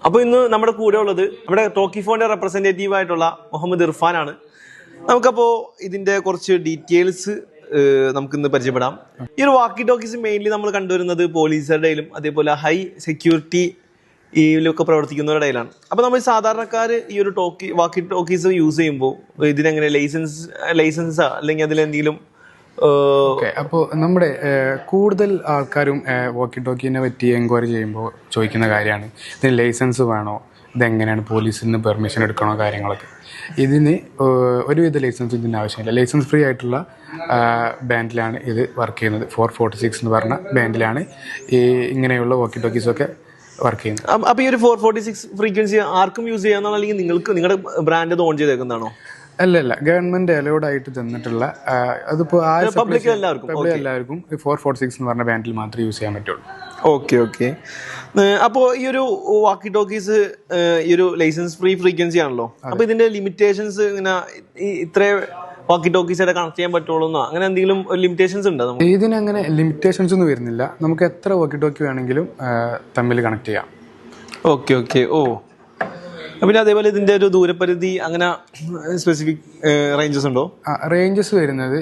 അപ്പോൾ ഇന്ന് നമ്മുടെ കൂടെ ഉള്ളത് നമ്മുടെ ടോക്കിഫോണിന്റെ റെപ്രസെന്റേറ്റീവ് ആയിട്ടുള്ള മുഹമ്മദ് ഇർഫാനാണ്. നമുക്കപ്പോൾ ഇതിന്റെ കുറച്ച് ഡീറ്റെയിൽസ് നമുക്കിന്ന് പരിചയപ്പെടാം. ഈ ഒരു വാക്കി ടോക്കീസ് മെയിൻലി നമ്മൾ കണ്ടുവരുന്നത് പോലീസുകാരുടെയിലും അതേപോലെ ഹൈ സെക്യൂരിറ്റി ഇതിലൊക്കെ പ്രവർത്തിക്കുന്നവരുടെ ഇടയിലാണ്. അപ്പോൾ നമ്മൾ സാധാരണക്കാർ ഈ ഒരു വാക്കി ടോക്കീസ് യൂസ് ചെയ്യുമ്പോൾ ഇതിനെങ്ങനെ ലൈസൻസ് അല്ലെങ്കിൽ അതിലെന്തെങ്കിലും അപ്പോൾ നമ്മുടെ കൂടുതൽ ആൾക്കാരും വാക്കി ടോക്കിനെ പറ്റി എൻക്വയറി ചെയ്യുമ്പോൾ ചോദിക്കുന്ന കാര്യമാണ് ഇതിന് ലൈസൻസ് വേണോ, ഇതെങ്ങനെയാണ് പോലീസിൽ നിന്ന് പെർമിഷൻ എടുക്കണോ, കാര്യങ്ങളൊക്കെ. ഇതിന് ഒരുവിധ ലൈസൻസ് ഇതിന് ആവശ്യമില്ല. ലൈസൻസ് ഫ്രീ ആയിട്ടുള്ള ബാൻഡിലാണ് ഇത് വർക്ക് ചെയ്യുന്നത്. 446 എന്ന് പറഞ്ഞ ബാൻഡിലാണ് ഈ ഇങ്ങനെയുള്ള വാക്കി ടോക്കീസൊക്കെ വർക്ക് ചെയ്യുന്നത്. അപ്പോൾ ഈ ഒരു 446 ഫ്രീക്വൻസി ആർക്കും യൂസ് ചെയ്യാന്നാണോ, അല്ലെങ്കിൽ നിങ്ങളുടെ ബ്രാൻഡ് ഓൺ ചെയ്തേക്കുന്നതാണോ? അല്ല, ഗവൺമെന്റ് അലൗഡ് ആയിട്ട് തന്നിട്ടുള്ള, അതിപ്പോൾ പബ്ലിക് എല്ലാവർക്കും 446 എന്ന് പറഞ്ഞ ബാൻഡിൽ മാത്രമേ യൂസ് ചെയ്യാൻ പറ്റുള്ളൂ. ഓക്കെ. അപ്പോൾ ഈ ഒരു വാക്കി ടോക്കീസ് ഈ ഒരു ലൈസൻസ് ഫ്രീ ഫ്രീക്വൻസി ആണല്ലോ. അപ്പോൾ ഇതിന്റെ ലിമിറ്റേഷൻസ് ഇങ്ങനെ ഇത്ര വാക്കി ടോക്കീസ് കണക്ട് ചെയ്യാൻ പറ്റുള്ളൂ അങ്ങനെ എന്തെങ്കിലും ലിമിറ്റേഷൻസ് ഉണ്ടോ? ഇതിനങ്ങനെ ലിമിറ്റേഷൻസ് ഒന്നും വരുന്നില്ല. നമുക്ക് എത്ര വാക്കി ടോക്കി വേണമെങ്കിലും തമ്മിൽ കണക്ട് ചെയ്യാം. ഓക്കെ. പിന്നെ അതേപോലെ ഇതിന്റെ ഒരു ദൂരപരിധി അങ്ങനെ സ്പെസിഫിക് റേഞ്ചസ് ഉണ്ടോ? റേഞ്ചസ് വരുന്നത്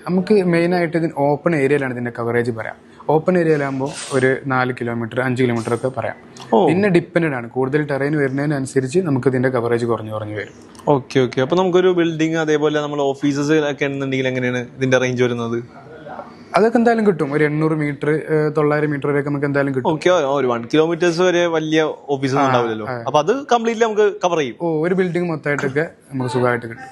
നമുക്ക് മെയിനായിട്ട് ഇതിന് ഓപ്പൺ ഏരിയയിലാണ് ഇതിന്റെ കവറേജ് പറയാം. ഓപ്പൺ ഏരിയയിലാകുമ്പോൾ ഒരു 4 കിലോമീറ്റർ 5 കിലോമീറ്റർ ഒക്കെ പറയാം. പിന്നെ ഡിപ്പെൻഡ് ആണ്, കൂടുതൽ ടെറൈൻ വരുന്നതിനനുസരിച്ച് നമുക്ക് ഇതിന്റെ കവറേജ് കുറഞ്ഞു വരും. ഓക്കെ. അപ്പൊ നമുക്കൊരു ബിൽഡിംഗ് അതേപോലെ നമ്മൾ ഓഫീസസ് ഒക്കെ ഉണ്ടെങ്കിൽ എങ്ങനെയാണ് ഇതിന്റെ റേഞ്ച് വരുന്നത്? അതൊക്കെ എന്തായാലും കിട്ടും. ഒരു 800 മീറ്റർ 900 മീറ്റർ വരെയൊക്കെ നമുക്ക് എന്തായാലും കിട്ടും. ഓക്കെ, ഒരു 1 കിലോമീറ്റേഴ്സ് വരെ വലിയ ഓഫീസ് ഉണ്ടാവില്ലല്ലോ. അപ്പൊ അത് കംപ്ലീറ്റ്ലി നമുക്ക് കവർ ചെയ്യും. ഒരു ബിൽഡിംഗ് മൊത്തമായിട്ടൊക്കെ നമുക്ക് സുഖമായിട്ട് കിട്ടും.